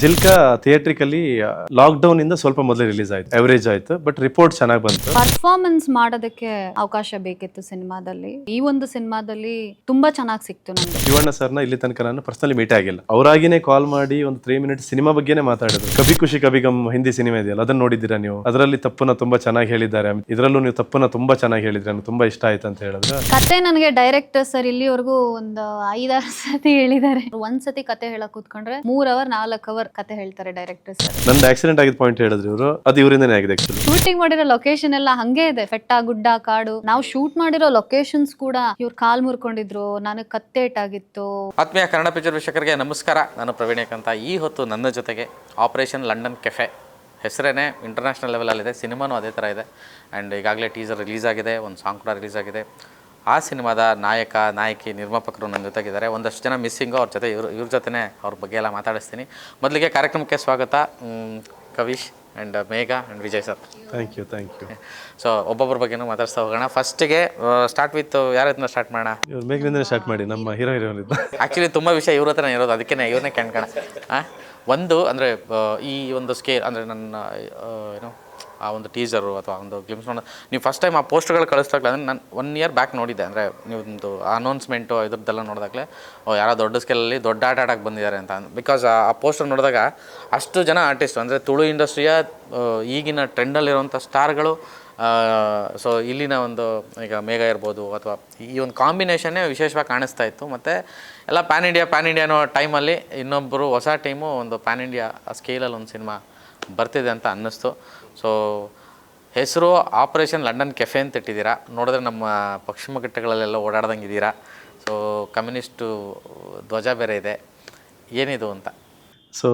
ಜಿಲ್ಕಾ theatrically lockdown ಇಂದ ಸ್ವಲ್ಪ ಮೊದಲೇ ರಿಲೀಸ್ ಆಯ್ತು, ಎವರೇಜ್ ಆಯ್ತು, ಬಟ್ ರಿಪೋರ್ಟ್ ಚೆನ್ನಾಗಿ ಬಂತು. ಪರ್ಫಾರ್ಮೆನ್ಸ್ ಮಾಡೋದಕ್ಕೆ ಅವಕಾಶ ಬೇಕಿತ್ತು ಸಿನಿಮಾದಲ್ಲಿ. ಈ ಒಂದು ಸಿನಿಮಾದಲ್ಲಿ ತುಂಬಾ ಚೆನ್ನಾಗಿ ಸಿಕ್ತು ನನಗೆ. ಶಿವಣ್ಣ ಸರ್ನ ಇಲ್ಲಿ ತನಕ ನಾನು ಪರ್ಸನಲಿ ಮೀಟ್ ಆಗಿಲ್ಲ. ಅವರಾಗಿನೇ ಕಾಲ್ ಮಾಡಿ ಒಂದು 3 ಮಿನಿಟ್ಸ್ ಸಿನಿಮಾ ಬಗ್ಗೆನೇ ಮಾತಾಡಿದ್ರು. ಕಭಿ ಖುಷಿ ಕಭಿ ಗಮ್ ಹಿಂದಿ ಸಿನಿಮಾ ಇದೆಯಲ್ಲ, ಅದನ್ನ ನೋಡಿದ್ದೀರಾ ನೀವು? ಅದರಲ್ಲಿ ತಪ್ಪನ್ನ ತುಂಬಾ ಚೆನ್ನಾಗಿ ಹೇಳಿದ್ದಾರೆ, ಇದರಲ್ಲೂ ನೀವು ತಪ್ಪನ್ನ ತುಂಬಾ ಚೆನ್ನಾಗಿ ಹೇಳಿದ್ರೆ ನನಗೆ ತುಂಬಾ ಇಷ್ಟ ಆಯ್ತು ಅಂತ ಹೇಳಿದ್ರೆ. ಕತೆ ನನಗೆ ಡೈರೆಕ್ಟರ್ ಸರ್ ಇಲ್ಲಿವರೆಗೂ ಒಂದು 5-6 ಸತಿ ಹೇಳಿದ್ದಾರೆ. ಒಂದ್ಸತಿ ಕತೆ ಹೇಳಕ್ ಕೂತ್ಕೊಂಡ್ರೆ 3 ಅವರ್ 4 ಅವರ್ ಕತೆ ಹೇಳ್ತಾರೆ ಡೈರೆಕ್ಟರ್ ಸರ್. ನಂದು ಆಕ್ಸಿಡೆಂಟ್ ಆಗಿದ್ದ ಪಾಯಿಂಟ್ ಹೇಳಿದ್ರು ಇವರು, ಅದು ಇವರಿಂದನೇ ಆಗಿದೆ ಆಕ್ಚುಲಿ. ಶೂಟಿಂಗ್ ಮಾಡಿರೋ ಲೊಕೇಶನ್ ಎಲ್ಲ ಹಂಗೆ ಇದೆ, ಬೆಟ್ಟ ಗುಡ್ಡ ಕಾಡು. ನಾವು ಶೂಟ್ ಮಾಡಿರೋ ಲೊಕೇಶನ್ಸ್ ಕೂಡ ಇವ್ರು ಕಾಲ್ ಮುರ್ಕೊಂಡಿದ್ರು, ನನಗೆ ಕತ್ತೇಟಾಗಿತ್ತು. ಆತ್ಮೀಯ ಕನ್ನಡ ಪಿಕ್ಚರ್ ವೀಕ್ಷಕರಿಗೆ ನಮಸ್ಕಾರ. ನಾನು ಪ್ರವೀಣ್ ಅಂತ. ಈ ಹೊತ್ತು ನನ್ನ ಜೊತೆಗೆ ಆಪರೇಷನ್ ಲಂಡನ್ ಕೆಫೆ ಹೆಸರೇನೆ ಇಂಟರ್ನ್ಯಾಷನಲ್ ಲೆವೆಲಲ್ಲಿದೆ, ಸಿನಿಮಾನೂ ಅದೇ ಥರ ಇದೆ. ಆ್ಯಂಡ್ ಈಗಾಗಲೇ ಟೀಸರ್ ರಿಲೀಸ್ ಆಗಿದೆ, ಒಂದು ಸಾಂಗ್ ಕೂಡ ರಿಲೀಸ್ ಆಗಿದೆ. ಆ ಸಿನಿಮಾದ ನಾಯಕ ನಾಯಕಿ ನಿರ್ಮಾಪಕರು ನನ್ನ ಜೊತೆಗಿದ್ದಾರೆ. ಒಂದಷ್ಟು ಜನ ಮಿಸ್ಸಿಂಗು, ಅವ್ರ ಜೊತೆ ಇವ್ರ ಜೊತೆ ಅವ್ರ ಬಗ್ಗೆ ಎಲ್ಲ ಮಾತಾಡಿಸ್ತೀನಿ. ಮೊದಲಿಗೆ ಕಾರ್ಯಕ್ರಮಕ್ಕೆ ಸ್ವಾಗತ Kavish and Megha and Vijay sir. Thank you. So ಒಬ್ಬೊಬ್ಬರ ಬಗ್ಗೆನೂ ಮಾತಾಡ್ಸ್ತಾ ಹೋಗೋಣ. ಫಸ್ಟಿಗೆ ಸ್ಟಾರ್ಟ್ ವಿತ್ ಯಾರತ್ರ ಸ್ಟಾರ್ಟ್ ಮಾಡೋಣ? ಇವ್ರು ಮೇಘಲಿಂದನೇ ಸ್ಟಾರ್ಟ್ ಮಾಡಿ, ನಮ್ಮ ಹೀರೋಯಿನ್. ಆ್ಯಕ್ಚುಲಿ ತುಂಬ ವಿಷಯ ಇವ್ರ ಹತ್ರ ಇರೋದು, ಅದಕ್ಕೆ ಇವ್ರನ್ನೇ ಕೇಳ್ಕೋಣ. ಒಂದು ಅಂದರೆ ಈ ಒಂದು ಸ್ಕೇಲ್ ಅಂದರೆ ನನ್ನ ಏನು ಆ ಒಂದು ಟೀಸರು ಅಥವಾ ಒಂದು ಗ್ಲಿಮ್ಸ್ ನೋಡೋದು, ನೀವು ಫಸ್ಟ್ ಟೈಮ್ ಆ ಪೋಸ್ಟ್ಗಳು ಕಳಿಸ್ದಾಗಲೇ ಅಂದರೆ ನಾನು 1 ಇಯರ್ ಬ್ಯಾಕ್ ನೋಡಿದ್ದೆ. ಅಂದರೆ ನೀವೊಂದು ಅನೌನ್ಸ್ಮೆಂಟು ಇದ್ರದ್ದೆಲ್ಲ ನೋಡಿದಾಗಲೇ ಯಾರೋ ದೊಡ್ಡ ಸ್ಕೇಲಲ್ಲಿ ದೊಡ್ಡ ಆಟ ಆಡೋಕ್ಕೆ ಬಂದಿದ್ದಾರೆ ಅಂತ. ಬಿಕಾಸ್ ಆ ಪೋಸ್ಟರ್ ನೋಡಿದಾಗ ಅಷ್ಟು ಜನ ಆರ್ಟಿಸ್ಟ್ ಅಂದರೆ ತುಳು ಇಂಡಸ್ಟ್ರಿಯ ಈಗಿನ ಟ್ರೆಂಡಲ್ಲಿರುವಂಥ ಸ್ಟಾರ್ಗಳು. ಸೊ ಇಲ್ಲಿನ ಒಂದು ಈಗ ಮೇಘ ಇರ್ಬೋದು ಅಥವಾ ಈ ಒಂದು ಕಾಂಬಿನೇಷನ್ನೇ ವಿಶೇಷವಾಗಿ ಕಾಣಿಸ್ತಾ ಇತ್ತು. ಮತ್ತು ಎಲ್ಲ ಪ್ಯಾನ್ ಇಂಡಿಯಾ ಅನ್ನೋ ಟೈಮಲ್ಲಿ ಇನ್ನೊಬ್ಬರು ಹೊಸ ಟೀಮು ಒಂದು ಪ್ಯಾನ್ ಇಂಡಿಯಾ ಸ್ಕೇಲಲ್ಲಿ ಒಂದು ಸಿನಿಮಾ ಬರ್ತಿದೆ ಅಂತ ಅನ್ನಿಸ್ತು. ಸೊ ಹೆಸರು ಆಪರೇಷನ್ ಲಂಡನ್ ಕೆಫೆ ಅಂತ ಇಟ್ಟಿದ್ದೀರಾ. ನೋಡಿದ್ರೆ ನಮ್ಮ ಪಶ್ಚಿಮ ಘಟ್ಟಗಳಲ್ಲೆಲ್ಲ ಓಡಾಡ್ದಂಗೆ ಇದ್ದೀರಾ. ಸೊ ಕಮ್ಯುನಿಸ್ಟು ಧ್ವಜ ಬೇರೆ ಇದೆ, ಏನಿದು ಅಂತ. So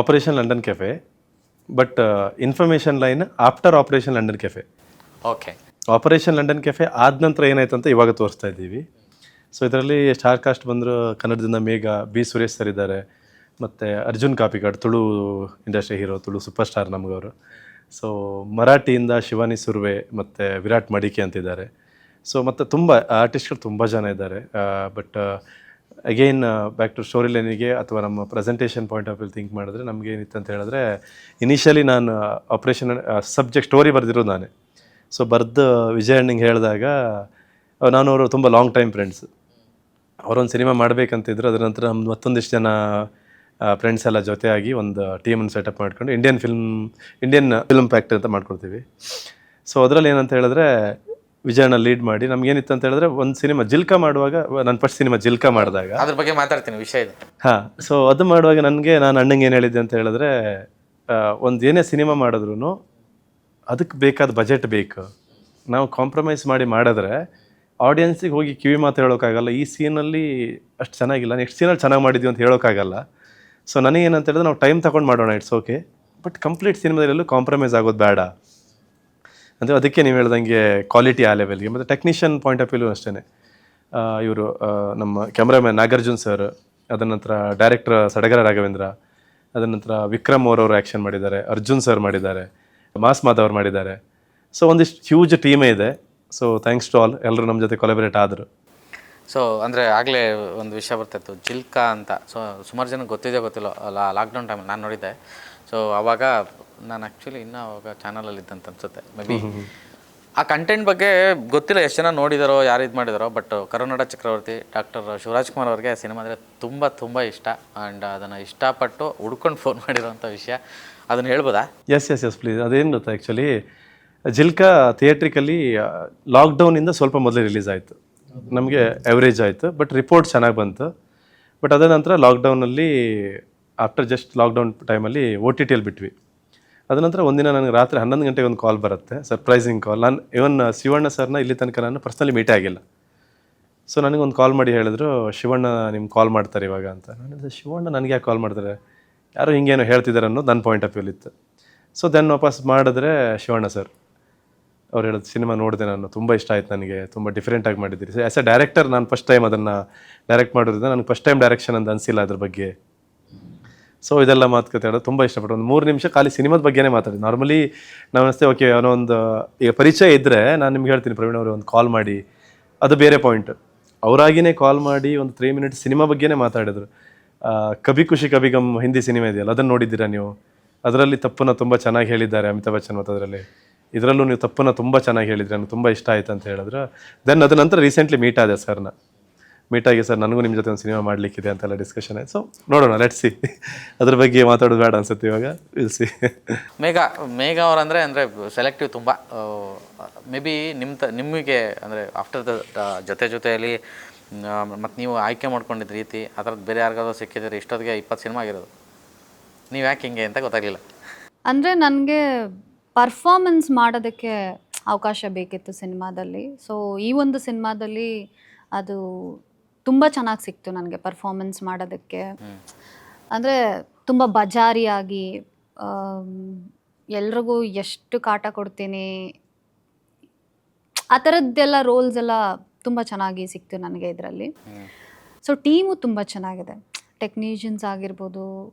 operation London cafe, but information line after operation London cafe. Okay, operation London cafe ಆದ ನಂತರ ಏನಾಯ್ತು ಅಂತ ಇವಾಗ ತೋರಿಸ್ತಾ ಇದ್ದೀವಿ. ಸೊ ಇದರಲ್ಲಿ ಸ್ಟಾರ್ ಕಾಸ್ಟ್ ಬಂದರು ಕನ್ನಡದಿಂದ ಮೇಘ, ಬಿ ಸುರೇಶ್ ಸರ್ ಇದ್ದಾರೆ, ಮತ್ತು Arjun Kapikad, Tulu industry hero, Tulu super star ನಮಗವರು. ಸೊ ಮರಾಠಿಯಿಂದ ಶಿವಾನಿ ಸುರ್ವೆ ಮತ್ತು ವಿರಾಟ್ ಮಡಿಕೆ ಅಂತಿದ್ದಾರೆ. ಸೊ ಮತ್ತು ತುಂಬ ಆರ್ಟಿಸ್ಟ್ಗಳು ತುಂಬ ಜನ ಇದ್ದಾರೆ. But again back to story ಲೈನಿಗೆ ಅಥವಾ ನಮ್ಮ presentation point of view think ಮಾಡಿದ್ರೆ ನಮಗೆ ಏನಿತ್ತು ಅಂತ ಹೇಳಿದ್ರೆ, ಇನಿಷಿಯಲಿ ನಾನು ಆಪ್ರೇಷನ್ ಸಬ್ಜೆಕ್ಟ್ ಸ್ಟೋರಿ ಬರೆದಿರೋದು ನಾನೇ. ಸೊ ಬರೆದು ವಿಜಯ್ ಅಣ್ಣಂಗೆ ಹೇಳಿದಾಗ, ನಾನು ಅವರು ತುಂಬ ಲಾಂಗ್ ಟೈಮ್ ಫ್ರೆಂಡ್ಸ್. ಅವರೊಂದು ಸಿನಿಮಾ ಮಾಡಬೇಕಂತಿದ್ರು. ಅದರ ನಂತರ ನಮ್ದು ಮತ್ತೊಂದಿಷ್ಟು ಜನ ಫ್ರೆಂಡ್ಸ್ ಎಲ್ಲ ಜೊತೆಯಾಗಿ ಒಂದು ಟೀಮನ್ನು ಸೆಟಪ್ ಮಾಡ್ಕೊಂಡು ಇಂಡಿಯನ್ ಫಿಲ್ಮ್ ಫ್ಯಾಕ್ಟ್ರಿ ಅಂತ ಮಾಡ್ಕೊಳ್ತೀವಿ. ಸೊ ಅದರಲ್ಲಿ ಏನಂತ ಹೇಳಿದ್ರೆ ವಿಜಯಣ್ಣ ಲೀಡ್ ಮಾಡಿ ನಮ್ಗೇನಿತ್ತು ಅಂತ ಹೇಳಿದ್ರೆ, ಒಂದು ಸಿನಿಮಾ ಜಿಲ್ಕಾ ಮಾಡುವಾಗ, ನಾನು ಫಸ್ಟ್ ಸಿನಿಮಾ ಜಿಲ್ಕಾ ಮಾಡಿದಾಗ ಅದ್ರ ಬಗ್ಗೆ ಮಾತಾಡ್ತೀನಿ, ವಿಷಯ ಇದೆ. ಹಾಂ, ಸೊ ಅದು ಮಾಡುವಾಗ ನಾನು ಅಣ್ಣಂಗೆ ಏನು ಹೇಳಿದ್ದೆ ಅಂತ ಹೇಳಿದ್ರೆ, ಒಂದು ಏನೇ ಸಿನಿಮಾ ಮಾಡಿದ್ರು ಅದಕ್ಕೆ ಬೇಕಾದ ಬಜೆಟ್ ಬೇಕು. ನಾವು ಕಾಂಪ್ರಮೈಸ್ ಮಾಡಿದ್ರೆ ಆಡಿಯನ್ಸಿಗೆ ಹೋಗಿ ಕಿವಿ ಮಾತು ಹೇಳೋಕ್ಕಾಗಲ್ಲ. ಈ ಸೀನಲ್ಲಿ ಅಷ್ಟು ಚೆನ್ನಾಗಿಲ್ಲ, ನೆಕ್ಸ್ಟ್ ಸೀನಲ್ಲಿ ಚೆನ್ನಾಗಿ ಮಾಡಿದ್ವಿ ಅಂತ ಹೇಳೋಕ್ಕಾಗಲ್ಲ. ಸೊ ನನಗೇನಂತ ಹೇಳಿದ್ರೆ, ನಾವು ಟೈಮ್ ತಗೊಂಡು ಮಾಡೋಣ, ಇಟ್ಸ್ ಓಕೆ, ಬಟ್ ಕಂಪ್ಲೀಟ್ ಸಿನಿಮಾದಲ್ಲೆಲ್ಲೂ ಕಾಂಪ್ರಮೈಸ್ ಆಗೋದು ಬೇಡ ಅಂದರೆ. ಅದಕ್ಕೆ ನೀವು ಹೇಳ್ದಂಗೆ ಕ್ವಾಲಿಟಿ ಆ ಲೆವೆಲ್ಗೆ. ಮತ್ತು ಟೆಕ್ನಿಷಿಯನ್ ಪಾಯಿಂಟ್ ಆಫ್ ವ್ಯೂ ಅಷ್ಟೇ. ಇವರು ನಮ್ಮ ಕ್ಯಾಮ್ರಾಮ್ಯಾನ್ ನಾಗಾರ್ಜುನ್ ಸರ್, ಅದರ ನಂತರ ಡೈರೆಕ್ಟರ್ ಸಡಗರ ರಾಘವೇಂದ್ರ, ಅದರ ನಂತರ ವಿಕ್ರಮ್ ಅವರವರು ಆ್ಯಕ್ಷನ್ ಮಾಡಿದ್ದಾರೆ, ಅರ್ಜುನ್ ಸರ್ ಮಾಡಿದ್ದಾರೆ, ಮಾಸ್ ಮಾಧವ್ ಅವ್ರು ಮಾಡಿದ್ದಾರೆ. ಸೊ ಒಂದಿಷ್ಟು ಹ್ಯೂಜ್ ಟೀಮೇ ಇದೆ. ಸೊ ಥ್ಯಾಂಕ್ಸ್ ಟು ಆಲ್, ಎಲ್ಲರೂ ನಮ್ಮ ಜೊತೆ ಕೊಲಾಬರೇಟ್ ಆದರು. ಸೊ ಅಂದರೆ ಆಗಲೇ ಒಂದು ವಿಷಯ ಬರ್ತಾಯಿತ್ತು ಜಿಲ್ಕಾ ಅಂತ. ಸೊ ಸುಮಾರು ಜನಕ್ಕೆ ಗೊತ್ತಿಲ್ಲ, ಲಾಕ್ಡೌನ್ ಟೈಮಲ್ಲಿ ನಾನು ನೋಡಿದ್ದೆ. ಸೊ ಆವಾಗ ನಾನು ಆ್ಯಕ್ಚುಲಿ ಇನ್ನೂ ಆವಾಗ ಚಾನಲಲ್ಲಿ ಇದ್ದಂತ ಅನ್ಸುತ್ತೆ, ಮೇ ಬಿ ಆ ಕಂಟೆಂಟ್ ಬಗ್ಗೆ ಗೊತ್ತಿಲ್ಲ ಎಷ್ಟು ಜನ ನೋಡಿದಾರೋ, ಯಾರು ಇದು ಮಾಡಿದಾರೋ. ಬಟ್ ಕರುನಾಡ ಚಕ್ರವರ್ತಿ ಡಾಕ್ಟರ್ ಶಿವರಾಜ್ ಕುಮಾರ್ ಅವ್ರಿಗೆ ಸಿನಿಮಾ ಅಂದರೆ ತುಂಬ ಇಷ್ಟ. ಆ್ಯಂಡ್ ಅದನ್ನು ಇಷ್ಟಪಟ್ಟು ಹುಡ್ಕೊಂಡು ಫೋನ್ ಮಾಡಿರೋಂಥ ವಿಷಯ, ಅದನ್ನು ಹೇಳ್ಬೋದಾ? Yes please. ಅದೇನು ಗೊತ್ತಾ, ಆ್ಯಕ್ಚುಲಿ ಜಿಲ್ಕಾ ಥಿಯೇಟ್ರಿಕಲಿ ಲಾಕ್ಡೌನಿಂದ ಸ್ವಲ್ಪ ಮೊದಲೇ ರಿಲೀಸ್ ಆಯಿತು. ನಮಗೆ ಎವರೇಜ್ ಆಯಿತು, ಬಟ್ ರಿಪೋರ್ಟ್ ಚೆನ್ನಾಗಿ ಬಂತು. ಬಟ್ ಅದ ನಂತರ ಲಾಕ್ಡೌನಲ್ಲಿ, ಆಫ್ಟರ್ ಜಸ್ಟ್ ಲಾಕ್ಡೌನ್ ಟೈಮಲ್ಲಿ OTT ಬಿಟ್ವಿ. ಅದ ನಂತರ ಒಂದಿನ ನನಗೆ ರಾತ್ರಿ 11 ಗಂಟೆಗೆ ಒಂದು ಕಾಲ್ ಬರುತ್ತೆ, ಸರ್ಪ್ರೈಸಿಂಗ್ ಕಾಲ್. ನಾನು ಇವನ್ ಶಿವಣ್ಣ ಸರ್ನ ಇಲ್ಲಿ ತನಕ ನಾನು ಪರ್ಸ್ನಲಿ ಮೀಟ್ ಆಗಿಲ್ಲ. ಸೊ ನನಗೊಂದು ಕಾಲ್ ಮಾಡಿ ಹೇಳಿದ್ರು, ಶಿವಣ್ಣ ನಿಮ್ಗೆ ಕಾಲ್ ಮಾಡ್ತಾರೆ ಇವಾಗ ಅಂತ. ನಾನು ಶಿವಣ್ಣ ನನಗೆ ಯಾಕೆ ಕಾಲ್ ಮಾಡ್ತಾರೆ, ಯಾರು ಹಿಂಗೇನೋ ಹೇಳ್ತಿದ್ದಾರೆ ಅನ್ನೋದು ನನ್ನ ಪಾಯಿಂಟ್ ಆಫ್ ವ್ಯೂ ಇತ್ತು. ಸೊ ದೆನ್ ವಾಪಸ್ ಮಾಡಿದ್ರೆ ಶಿವಣ್ಣ ಸರ್ ಅವ್ರು ಹೇಳೋದು, ಸಿನಿಮಾ ನೋಡಿದೆ ನಾನು, ತುಂಬ ಇಷ್ಟ ಆಯ್ತು ನನಗೆ, ತುಂಬ ಡಿಫ್ರೆಂಟಾಗಿ ಮಾಡಿದ್ದೀರಿ. ಸೊ ಆ್ಯಸ್ ಎ ಡೈರೆಕ್ಟರ್ ನಾನು ಫಸ್ಟ್ ಟೈಮ್ ಅದನ್ನು ಡೈರೆಕ್ಟ್ ಮಾಡೋದ್ರಿಂದ ನನಗೆ ಫಸ್ಟ್ ಟೈಮ್ ಡೈರೆಕ್ಷನ್ ಅಂತ ಅನಿಸಿಲ್ಲ ಅದ್ರ ಬಗ್ಗೆ. ಸೊ ಇದೆಲ್ಲ ಮಾತುಕತೆ ಹೇಳೋದು ತುಂಬ ಇಷ್ಟಪಟ್ಟು ಒಂದು 3 ನಿಮಿಷ ಖಾಲಿ ಸಿನಿಮಾದ ಬಗ್ಗೆನೇ ಮಾತಾಡಿ. ನಾರ್ಮಲಿ ನಾವು ಅನಿಸ್ತೇ ಓಕೆ, ಅನ್ನೋ ಒಂದು ಈಗ ಪರಿಚಯ ಇದ್ದರೆ ನಾನು ನಿಮ್ಗೆ ಹೇಳ್ತೀನಿ, ಪ್ರವೀಣ್ ಅವರು ಒಂದು ಕಾಲ್ ಮಾಡಿ, ಅದು ಬೇರೆ ಪಾಯಿಂಟ್. ಅವರಾಗಿನೇ ಕಾಲ್ ಮಾಡಿ ಒಂದು 3 ಮಿನಿಟ್ಸ್ ಸಿನಿಮಾ ಬಗ್ಗೆನೇ ಮಾತಾಡಿದ್ರು. ಕಭಿ ಖುಷಿ ಕಭಿ ಗಮ್ ಹಿಂದಿ ಸಿನಿಮಾ ಇದೆಯಲ್ಲ, ಅದನ್ನು ನೋಡಿದ್ದೀರಾ ನೀವು? ಅದರಲ್ಲಿ ತಪ್ಪನ್ನು ತುಂಬ ಚೆನ್ನಾಗಿ ಹೇಳಿದ್ದಾರೆ ಅಮಿತಾಬ್ ಬಚ್ಚನ್. ಮತ್ತು ಅದರಲ್ಲಿ ಇದರಲ್ಲೂ ನೀವು ತಪ್ಪನ್ನು ತುಂಬ ಚೆನ್ನಾಗಿ ಹೇಳಿದ್ರಿ, ನನಗೆ ತುಂಬ ಇಷ್ಟ ಆಯ್ತು ಅಂತ ಹೇಳಿದ್ರು. ದೆನ್ ಅದ ನಂತರ ರೀಸೆಂಟ್ಲಿ ಮೀಟ್ ಆದೆ ಸರ್ನ. ಮೀಟ್ ಆಗಿ ಸರ್ ನನಗೂ ನಿಮ್ಮ ಜೊತೆ ಒಂದು ಸಿನಿಮಾ ಮಾಡಲಿಕ್ಕಿದೆ ಅಂತೆಲ್ಲ ಡಿಸ್ಕಷನ್ ಆಯ್ತು. ಸೊ ನೋಡೋಣ, ಲೆಟ್ಸ್ ಸಿ. ಅದ್ರ ಬಗ್ಗೆ ಮಾತಾಡೋದು ಬೇಡ ಅನ್ಸುತ್ತೆ ಇವಾಗ, ವಿಲ್ ಸಿ. ಮೇಘ ಅವರಂದರೆ ಸೆಲೆಕ್ಟಿವ್ ತುಂಬ. ಮೇ ಬಿ ನಿಮಗೆ ಅಂದರೆ ಆಫ್ಟರ್ ದ ಜೊತೆಯಲ್ಲಿ ಮತ್ತು ನೀವು ಆಯ್ಕೆ ಮಾಡ್ಕೊಂಡಿದ್ದ ರೀತಿ ಆ ಥರದ್ದು ಬೇರೆ ಯಾರಿಗಾದ್ರೂ ಸಿಕ್ಕಿದ್ರೆ ಇಷ್ಟೊತ್ತಿಗೆ 20 ಸಿನಿಮಾ ಆಗಿರೋದು. ನೀವು ಯಾಕೆ ಹಿಂಗೆ ಅಂತ ಗೊತ್ತಾಗಲಿಲ್ಲ? ಅಂದರೆ ನನಗೆ ಪರ್ಫಾರ್ಮೆನ್ಸ್ ಮಾಡೋದಕ್ಕೆ ಅವಕಾಶ ಬೇಕಿತ್ತು ಸಿನಿಮಾದಲ್ಲಿ. ಸೊ ಈ ಒಂದು ಸಿನಿಮಾದಲ್ಲಿ ಅದು ತುಂಬ ಚೆನ್ನಾಗಿ ಸಿಕ್ತು ನನಗೆ ಪರ್ಫಾರ್ಮೆನ್ಸ್ ಮಾಡೋದಕ್ಕೆ. ಅಂದರೆ ತುಂಬ ಬಜಾರಿಯಾಗಿ ಎಲ್ರಿಗೂ ಎಷ್ಟು ಕಾಟ ಕೊಡ್ತೀನಿ ಆ ಥರದ್ದೆಲ್ಲ ರೋಲ್ಸ್ ಎಲ್ಲ ತುಂಬ ಚೆನ್ನಾಗಿ ಸಿಕ್ತು ನನಗೆ ಇದರಲ್ಲಿ. ಸೊ ಟೀಮು ತುಂಬ ಚೆನ್ನಾಗಿದೆ, ಟೆಕ್ನಿಷಿಯನ್ಸ್ ಆಗಿರ್ಬೋದು.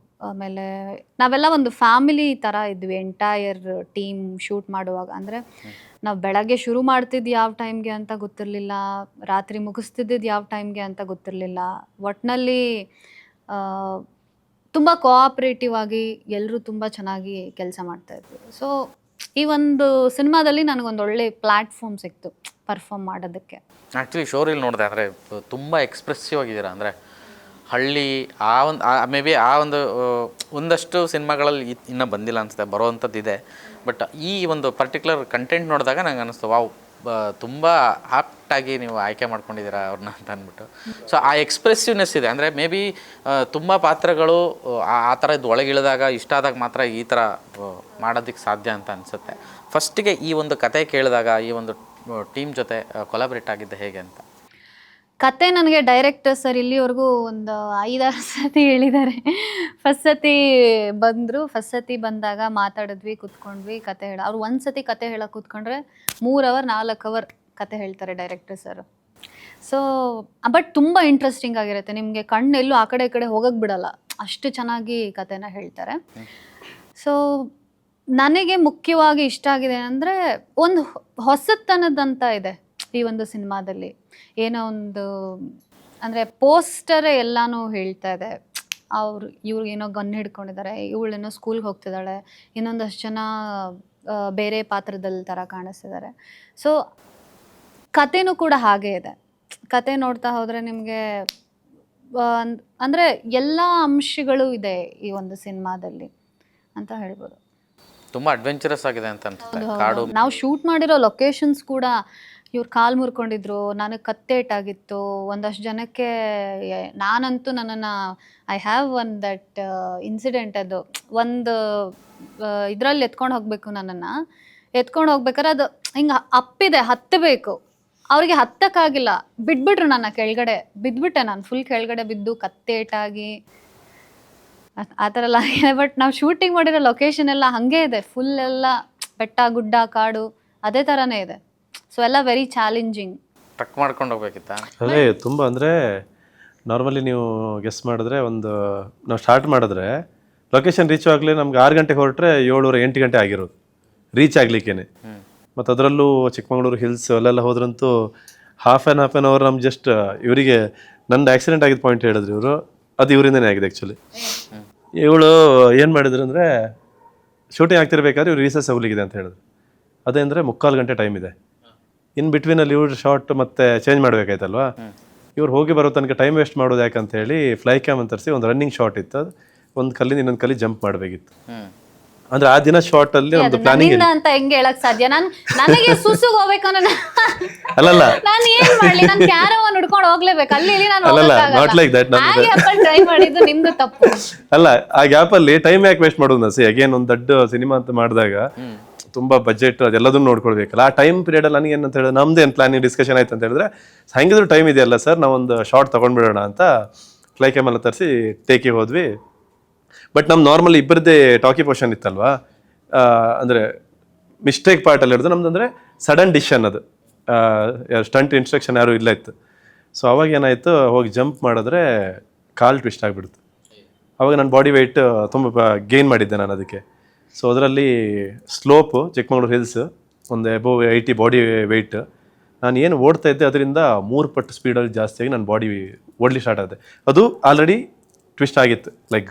ಆಮೇಲೆ ನಾವೆಲ್ಲ ಒಂದು ಫ್ಯಾಮಿಲಿ ಥರ ಇದ್ವಿ ಎಂಟೈರ್ ಟೀಮ್ ಶೂಟ್ ಮಾಡುವಾಗ. ಅಂದರೆ ನಾವು ಬೆಳಗ್ಗೆ ಶುರು ಮಾಡ್ತಿದ್ದು ಯಾವ ಟೈಮ್ಗೆ ಅಂತ ಗೊತ್ತಿರಲಿಲ್ಲ, ರಾತ್ರಿ ಮುಗಿಸ್ತಿದ್ದಿದ್ದು ಯಾವ ಟೈಮ್ಗೆ ಅಂತ ಗೊತ್ತಿರಲಿಲ್ಲ. ಒಟ್ಟಿನಲ್ಲಿ ತುಂಬ ಕೋಆಪ್ರೇಟಿವ್ ಆಗಿ ಎಲ್ಲರೂ ತುಂಬ ಚೆನ್ನಾಗಿ ಕೆಲಸ ಮಾಡ್ತಾಯಿದ್ವಿ. ಸೊ ಈ ಒಂದು ಸಿನಿಮಾದಲ್ಲಿ ನನಗೊಂದು ಒಳ್ಳೆ ಪ್ಲ್ಯಾಟ್ಫಾರ್ಮ್ ಸಿಕ್ತು ಪರ್ಫಾರ್ಮ್ ಮಾಡೋದಕ್ಕೆ. ಆ್ಯಕ್ಚುಲಿ ಶೋರಲ್ಲಿ ನೋಡಿದೆ ಅಂದರೆ ತುಂಬ ಎಕ್ಸ್ಪ್ರೆಸಿವ್ ಆಗಿದ್ದೀರಾ. ಅಂದರೆ ಹಳ್ಳಿ ಆ ಒಂದು ಮೇ ಬಿ ಆ ಒಂದಷ್ಟು ಸಿನಿಮಾಗಳಲ್ಲಿ ಇನ್ನೂ ಬಂದಿಲ್ಲ ಅನಿಸುತ್ತೆ, ಬರೋವಂಥದ್ದು ಇದೆ. ಬಟ್ ಈ ಒಂದು ಪರ್ಟಿಕ್ಯುಲರ್ ಕಂಟೆಂಟ್ ನೋಡಿದಾಗ ನಂಗೆ ಅನ್ನಿಸ್ತು, ವಾವ್, ತುಂಬ ಆಪ್ಟಾಗಿ ನೀವು ಆಯ್ಕೆ ಮಾಡ್ಕೊಂಡಿದ್ದೀರಾ ಅವ್ರನ್ನ ಅಂತ ಅಂದ್ಬಿಟ್ಟು. ಸೊ ಆ ಎಕ್ಸ್ಪ್ರೆಸಿವ್ನೆಸ್ ಇದೆ. ಅಂದರೆ ಮೇ ಬಿ ತುಂಬ ಪಾತ್ರಗಳು ಆ ಥರದ್ದು ಒಳಗಿಳಿದಾಗ ಇಷ್ಟ ಆದಾಗ ಮಾತ್ರ ಈ ಥರ ಮಾಡೋದಕ್ಕೆ ಸಾಧ್ಯ ಅಂತ ಅನಿಸುತ್ತೆ. ಫಸ್ಟಿಗೆ ಈ ಒಂದು ಕತೆ ಕೇಳಿದಾಗ ಈ ಒಂದು ಟೀಮ್ ಜೊತೆ ಕೊಲಾಬ್ರೇಟ್ ಆಗಿದ್ದೆ ಹೇಗೆ ಅಂತ? ಕತೆ ನನಗೆ ಡೈರೆಕ್ಟರ್ ಸರ್ ಇಲ್ಲಿವರೆಗೂ ಒಂದು 5-6 ಸತಿ ಹೇಳಿದ್ದಾರೆ. ಫಸ್ಟ್ ಸತಿ ಬಂದಾಗ ಮಾತಾಡಿದ್ವಿ, ಕೂತ್ಕೊಂಡ್ವಿ, ಕತೆ ಅವ್ರು ಒಂದು ಸತಿ ಕತೆ ಹೇಳೋಕೆ ಕೂತ್ಕೊಂಡ್ರೆ 3 ಅವರ್ 4 ಅವರ್ ಕತೆ ಹೇಳ್ತಾರೆ ಡೈರೆಕ್ಟರ್ ಸರ್. ಸೊ ಬಟ್ ತುಂಬ ಇಂಟ್ರೆಸ್ಟಿಂಗ್ ಆಗಿರುತ್ತೆ, ನಿಮಗೆ ಕಣ್ಣೆಲ್ಲೂ ಆ ಕಡೆ ಈ ಕಡೆ ಹೋಗಕ್ಕೆ ಬಿಡಲ್ಲ, ಅಷ್ಟು ಚೆನ್ನಾಗಿ ಕತೆನ ಹೇಳ್ತಾರೆ. ಸೊ ನನಗೆ ಮುಖ್ಯವಾಗಿ ಇಷ್ಟ ಆಗಿದೆ ಅಂದರೆ ಒಂದು ಹೊಸತನದಂತ ಇದೆ ಈ ಒಂದು ಸಿನಿಮಾದಲ್ಲಿ. ಏನೋ ಒಂದು ಅಂದರೆ ಪೋಸ್ಟರೇ ಎಲ್ಲನೂ ಹೇಳ್ತಾ ಇದೆ. ಇವ್ರಿಗೇನೋ ಗನ್ ಹಿಡ್ಕೊಂಡಿದ್ದಾರೆ, ಇವಳೇನೋ ಸ್ಕೂಲ್ಗೆ ಹೋಗ್ತಿದ್ದಾಳೆ, ಇನ್ನೊಂದಷ್ಟು ಜನ ಬೇರೆ ಪಾತ್ರದಲ್ಲಿ ಥರ ಕಾಣಿಸ್ತಿದ್ದಾರೆ. ಸೊ ಕತೆನೂ ಕೂಡ ಹಾಗೇ ಇದೆ. ಕತೆ ನೋಡ್ತಾ ಹೋದರೆ ನಿಮಗೆ ಅಂದರೆ ಎಲ್ಲ ಅಂಶಗಳು ಇದೆ ಈ ಒಂದು ಸಿನಿಮಾದಲ್ಲಿ ಅಂತ ಹೇಳ್ಬೋದು. ತುಂಬ ಅಡ್ವೆಂಚರಸ್ ಆಗಿದೆ ಅಂತ ಅನ್ಸುತ್ತೆ. ಕಾಡು ನಾವು ಶೂಟ್ ಮಾಡಿರೋ ಲೊಕೇಶನ್ಸ್ ಕೂಡ ಇವ್ರು ಕಾಲು ಮುರ್ಕೊಂಡಿದ್ರು, ನನಗೆ ಕತ್ತೇಟಾಗಿತ್ತು. ಒಂದಷ್ಟು ಜನಕ್ಕೆ ನಾನಂತೂ ನನ್ನನ್ನು I have one that incident. ಅದು ಒಂದು ಇದರಲ್ಲಿ ಎತ್ಕೊಂಡು ಹೋಗಬೇಕು, ನನ್ನನ್ನು ಎತ್ಕೊಂಡು ಹೋಗ್ಬೇಕಾದ್ರೆ ಅದು ಹಿಂಗೆ ಅಪ್ಪಿದೆ, ಹತ್ತಬೇಕು, ಅವ್ರಿಗೆ ಹತ್ತಕ್ಕಾಗಿಲ್ಲ, ಬಿಟ್ಬಿಟ್ರು ನನ್ನ ಕೆಳಗಡೆ. ಬಿದ್ದುಬಿಟ್ಟೆ ನಾನು, ಫುಲ್ ಕೆಳಗಡೆ ಬಿದ್ದು ಕತ್ತೇಟಾಗಿ ಆ ಥರ ಎಲ್ಲ ಆಗಿದೆ. ಬಟ್ ನಾವು ಶೂಟಿಂಗ್ ಮಾಡಿರೋ ಲೊಕೇಶನ್ ಎಲ್ಲ ಹಾಗೆ ಇದೆ, ಫುಲ್ ಎಲ್ಲ ಬೆಟ್ಟ ಗುಡ್ಡ ಕಾಡು ಅದೇ ಥರನೇ ಇದೆ. ಸೊ ಎಲ್ಲ ವೆರಿ ಚಾಲೆಂಜಿಂಗ್. ಟ್ರಕ್ ಮಾಡ್ಕೊಂಡು ಹೋಗ್ಬೇಕಿತ್ತ? ಅದೇ ತುಂಬ ಅಂದರೆ ನಾರ್ಮಲಿ ನೀವು ಗೆಸ್ ಮಾಡಿದ್ರೆ ನಾವು ಸ್ಟಾರ್ಟ್ ಮಾಡಿದ್ರೆ ಲೊಕೇಶನ್ ರೀಚ್ ಆಗಲಿ ನಮ್ಗೆ 6 ಗಂಟೆಗೆ ಹೊರಟ್ರೆ 7-8 ಗಂಟೆ ಆಗಿರೋದು ರೀಚ್ ಆಗಲಿಕ್ಕೇನೆ. ಮತ್ತು ಅದರಲ್ಲೂ ಚಿಕ್ಕಮಗಳೂರು ಹಿಲ್ಸ್ ಅಲ್ಲೆಲ್ಲ ಹೋದ್ರಂತೂ ಹಾಫ್ ಆ್ಯನ್ ಅವರ್ ನಮ್ಗೆ ಜಸ್ಟ್ ಇವರಿಗೆ ನಂದು ಆಕ್ಸಿಡೆಂಟ್ ಆಗಿದ್ದ ಪಾಯಿಂಟ್ ಹೇಳಿದ್ರು ಇವರು, ಅದು ಇವರಿಂದನೇ ಆಗಿದೆ ಆ್ಯಕ್ಚುಲಿ. ಇವಳು ಏನು ಮಾಡಿದ್ರು ಅಂದರೆ ಶೂಟಿಂಗ್ ಆಗ್ತಿರ್ಬೇಕಾದ್ರೆ ಇವ್ರು ರೀಸಸ್ ಹೋಗ್ಲಿಕ್ಕಿದೆ ಅಂತ ಹೇಳಿದ್ರು. ಅದೇ ಅಂದರೆ 3/4 ಗಂಟೆ ಟೈಮ್ ಇದೆ. ಇನ್ ಬಿಟ್ವೀನಲ್ಲಿ ಇವ್ರು ಶಾರ್ಟ್ ಮತ್ತೆ ಚೇಂಜ್ ಮಾಡಬೇಕಾಯ್ತಲ್ವಾ. ಇವ್ರು ಹೋಗಿ ಬರೋ ತನಕ ಟೈಮ್ ವೇಸ್ಟ್ ಮಾಡೋದು ಯಾಕಂತ ಹೇಳಿ ಫ್ಲೈ ಕ್ಯಾಮ್ ಅಂತ ತರಿಸಿ ಒಂದು ರನ್ನಿಂಗ್ ಶಾಟ್ ಇತ್ತು, ಅದು ಒಂದು ಕಲ್ಲಿಂದ ಇನ್ನೊಂದು ಕಲ್ಲಿ ಜಂಪ್ ಮಾಡಬೇಕಿತ್ತು. ಅಂದ್ರೆ ಆ ದಿನ ಶಾರ್ಟ್ ಅಲ್ಲಿ ಒಂದು ಪ್ಲಾನಿಂಗ್ ಅಂತ ಹೆಂಗೆ ಹೇಳಕ್ ಸಾಧ್ಯ? ನನಗೆ ಸುಸುಗ್ ಹೋಗ್ಬೇಕಂದ್ರೆ ಅಲ್ಲಲ್ಲ ನಾನು ಏನ್ ಮಾಡ್ಲಿ, ನಾನು ಕ್ಯಾರವನ್ ಹಿಡ್ಕೊಂಡು ಹೋಗ್ಲೇಬೇಕು, ಅಲ್ಲಿ ಇಲ್ಲಿ ನಾನು ಅಲ್ಲಲ್ಲ ನಾಟ್ ಲೈಕ್ ದಟ್. ಟ್ರೈ ಮಾಡಿದ್ದು ನಿಮ್ದು ತಪ್ಪು ಅಲ್ಲ, ಆ ಗ್ಯಾಪ್ ಅಲ್ಲಿ ಟೈಮ್ ಯಾಕೆ ವೇಸ್ಟ್ ಮಾಡೋದು? ನಸಿ ಅಗೇನ್ ಒಂದು ದೊಡ್ಡ ಸಿನಿಮಾ ಅಂತ ಮಾಡಿದಾಗ ತುಂಬಾ ಬಜೆಟ್ ಅದೆಲ್ಲದನ್ನು ನೋಡ್ಕೊಳ್ಬೇಕಲ್ಲ. ಆ ಟೈಮ್ ಪೀರಿಯಡ್ ಅಲ್ಲಿ ನನಗೆ ಏನಂತ ಹೇಳಿದ್ರೆ ನಮ್ದು ಏನು ಪ್ಲಾನಿಂಗ್ ಡಿಸ್ಕಷನ್ ಆಯ್ತು ಅಂತ ಹೇಳಿದ್ರೆ, ಹೆಂಗಿದ್ರು ಟೈಮ್ ಇದೆಯಲ್ಲ ಸರ್, ನಾವೊಂದು ಶಾರ್ಟ್ ತಗೊಂಡ್ಬಿಡೋಣ ಅಂತ ಫ್ಲೈ ಕ್ಯಾಮೆಲ್ಲ ತರಿಸಿ ಟೇಕಿಗೆ ಹೋದ್ವಿ. ಬಟ್ ನಮ್ಮ ನಾರ್ಮಲ್ ಇಬ್ಬರದೇ ಟಾಕಿ ಪೋರ್ಷನ್ ಇತ್ತಲ್ವಾ, ಅಂದರೆ ಮಿಸ್ಟೇಕ್ ಪಾರ್ಟಲ್ಲಿ ಹಿಡಿದು ನಮ್ದು ಅಂದರೆ ಸಡನ್ ಡಿಸಿಷನ್, ಅದು ಸ್ಟಂಟ್ ಇನ್ಸ್ಟ್ರಕ್ಷನ್ ಯಾರು ಇಲ್ಲ ಇತ್ತು. ಸೊ ಅವಾಗ ಏನಾಯಿತು, ಹೋಗಿ ಜಂಪ್ ಮಾಡಿದ್ರೆ ಕಾಲು ಟ್ವಿಸ್ಟ್ ಆಗಿಬಿಡ್ತು. ಅವಾಗ ನನ್ನ ಬಾಡಿ ವೆಯ್ಟ್ ತುಂಬ ಗೇನ್ ಮಾಡಿದ್ದೆ ನಾನು ಅದಕ್ಕೆ. ಸೊ ಅದರಲ್ಲಿ ಸ್ಲೋಪು ಚಿಕ್ಕಮಗಳೂರು ಹಿಲ್ಸ್ ಒಂದು ಅಬೋವ್ 80 ಬಾಡಿ ವೆಯ್ಟ್. ನಾನು ಏನು ಓಡ್ತಾ ಇದ್ದೆ ಅದರಿಂದ 3 ಪಟ್ಟು ಸ್ಪೀಡಲ್ಲಿ ಜಾಸ್ತಿಯಾಗಿ ನನ್ನ ಬಾಡಿ ಓಡಲಿ ಸ್ಟಾರ್ಟ್ ಆಗಿದೆ. ಅದು ಆಲ್ರೆಡಿ ಟ್ವಿಸ್ಟ್ ಆಗಿತ್ತು, ಲೈಕ್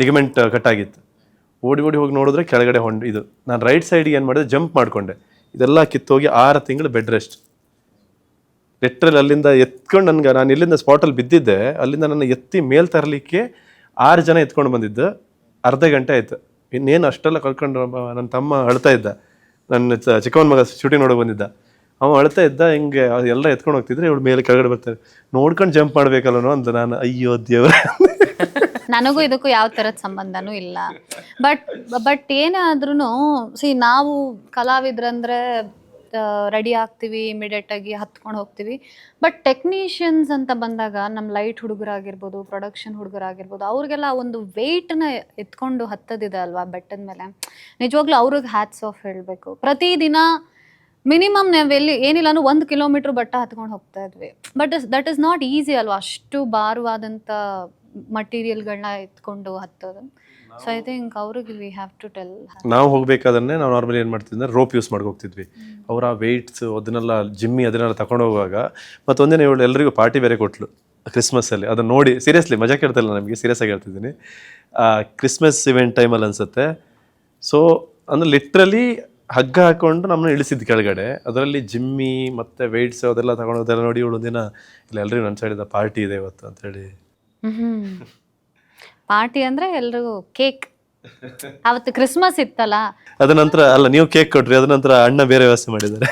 ಲಿಗಮೆಂಟ್ ಕಟ್ ಆಗಿತ್ತು. ಓಡಿ ಹೋಗಿ ನೋಡಿದ್ರೆ ಕೆಳಗಡೆ ಇದು ನಾನು ರೈಟ್ ಸೈಡ್ಗೆ ಏನು ಮಾಡಿದೆ, ಜಂಪ್ ಮಾಡಿಕೊಂಡೆ, ಇದೆಲ್ಲ ಕಿತ್ತೋಗಿ 6 ತಿಂಗಳು ಬೆಡ್ ರೆಸ್ಟ್. ಲೆಟ್ರಲ್ಲಿ ಅಲ್ಲಿಂದ ಎತ್ಕೊಂಡು ನಾನು ಇಲ್ಲಿಂದ ಸ್ಪಾಟಲ್ಲಿ ಬಿದ್ದಿದ್ದೆ, ಅಲ್ಲಿಂದ ನನ್ನ ಎತ್ತಿ ಮೇಲ್ ತರಲಿಕ್ಕೆ 6 ಜನ ಎತ್ಕೊಂಡು ಬಂದಿದ್ದು. ಅರ್ಧ ಗಂಟೆ ಆಯ್ತು. ಇನ್ನೇನು ಅಷ್ಟೆಲ್ಲ ಕಳ್ಕೊಂಡು ನನ್ನ ತಮ್ಮ ಅಳ್ತಾ ಇದ್ದ, ನನ್ನ ಚಿಕ್ಕವನ ಮಗ ಶೂಟಿಂಗ್ ನೋಡೋಕೆ ಬಂದಿದ್ದ, ಅವ ಅಳ್ತಾ ಇದ್ದ. ಹಿಂಗೆ ಎಲ್ಲ ಎತ್ಕೊಂಡು ಹೋಗ್ತಿದ್ರೆ ಇವಳು ಮೇಲೆ ಕೆಳಗಡೆ ಬರ್ತಾರೆ, ನೋಡ್ಕೊಂಡು ಜಂಪ್ ಮಾಡ್ಬೇಕಲ್ಲೋ ಅಂತ. ನಾನು ಅಯ್ಯೋ ದೇವ್ರ. ನನಗೂ ಇದಕ್ಕೂ ಯಾವ ಥರದ ಸಂಬಂಧನೂ ಇಲ್ಲ. ಬಟ್ ಏನಾದ್ರೂ ನಾವು ಕಲಾವಿದ್ರಂದ್ರೆ ರೆಡಿ ಆಗ್ತೀವಿ, ಇಮಿಡಿಯೇಟಾಗಿ ಹತ್ಕೊಂಡು ಹೋಗ್ತೀವಿ. ಬಟ್ ಟೆಕ್ನಿಷಿಯನ್ಸ್ ಅಂತ ಬಂದಾಗ ನಮ್ಮ ಲೈಟ್ ಹುಡುಗರಾಗಿರ್ಬೋದು, ಪ್ರೊಡಕ್ಷನ್ ಹುಡುಗರಾಗಿರ್ಬೋದು, ಅವ್ರಿಗೆಲ್ಲ ಒಂದು ವೆಯ್ಟನ್ನ ಎತ್ಕೊಂಡು ಹತ್ತದಿದೆ ಅಲ್ವಾ ಬೆಟ್ಟದ ಮೇಲೆ. ನಿಜವಾಗ್ಲೂ ಅವ್ರಿಗೆ ಹ್ಯಾಟ್ಸ್ ಆಫ್ ಹೇಳಬೇಕು. ಪ್ರತಿದಿನ ಮಿನಿಮಮ್ ನಾವೆಲ್ಲಿ ಏನಿಲ್ಲ ಅಂದ್ರೆ 1 ಕಿಲೋಮೀಟ್ರ್ ಬೆಟ್ಟ ಹತ್ಕೊಂಡು ಹೋಗ್ತಾ ಇದ್ವಿ. But that is not easy ಅಲ್ವಾ, ಅಷ್ಟು ಭಾರವಾದಂಥ ಮಟೀರಿಯಲ್ಗಳನ್ನ ಎತ್ಕೊಂಡು ಹತ್ತೋದು. ಸೊ ಐ ಥಿಂಕ್ ಅವ್ರಿಗೆ ವಿ ಹ್ಯಾವ್ ಟು ಟೆಲ್. ನಾವು ಹೋಗ್ಬೇಕಾದ್ರೆ ನಾವು ನಾರ್ಮಲಿ ಏನು ಮಾಡ್ತಿದ್ವಿ ಅಂದರೆ ರೋಪ್ ಯೂಸ್ ಮಾಡಿ ಹೋಗ್ತಿದ್ವಿ. ಅವ್ರ ಆ ವೆಯ್ಟ್ಸ್ ಅದನ್ನೆಲ್ಲ ಜಿಮ್ಮಿ ಅದನ್ನೆಲ್ಲ ತಗೊಂಡು ಹೋಗುವಾಗ ಮತ್ತೊಂದೇನೆ ಇವಳು ಎಲ್ಲರಿಗೂ ಪಾರ್ಟಿ ಬೇರೆ ಕೊಟ್ಲು ಕ್ರಿಸ್ಮಸ್ಸಲ್ಲಿ. ಅದನ್ನು ನೋಡಿ ಸೀರಿಯಸ್ಲಿ ಮಜಾ ಕೇಳ್ತಿಲ್ಲ, ನಮಗೆ ಸೀರಿಯಸ್ ಆಗಿ ಹೇಳ್ತಿದ್ದೀನಿ. ಕ್ರಿಸ್ಮಸ್ ಇವೆಂಟ್ ಟೈಮಲ್ಲಿ ಅನಿಸುತ್ತೆ. ಸೊ ಅಂದರೆ ಲಿಟ್ರಲಿ ಹಗ್ಗ ಹಾಕೊಂಡು ನಮ್ಮನ್ನ ಇಳಿಸಿದ್ದು ಕೆಳಗಡೆ. ಅದರಲ್ಲಿ ಜಿಮ್ಮಿ ಮತ್ತು ವೆಯ್ಟ್ಸ್ ಅದೆಲ್ಲ ತಗೊಂಡೋದೆಲ್ಲ ನೋಡಿ ಇವಳು ದಿನ ಇಲ್ಲ ಎಲ್ಲರಿಗೂ ನನ್ನ ಸೈಡಿಂದ ಪಾರ್ಟಿ ಇದೆ ಇವತ್ತು ಅಂತೇಳಿ. ಪಾರ್ಟಿ ಅಂದ್ರೆ ಎಲ್ರಿಗೂ ಕೇಕ್. ಅವತ್ತು ಕ್ರಿಸ್ಮಸ್ ಇತ್ತಲ್ಲ, ಅದ ನಂತರ ಅಲ್ಲ ನೀವು ಕೇಕ್ ಕೊಟ್ರಿ, ಅದ ನಂತರ ಅಣ್ಣ ಬೇರೆ ವ್ಯವಸ್ಥೆ ಮಾಡಿದ್ದಾರೆ.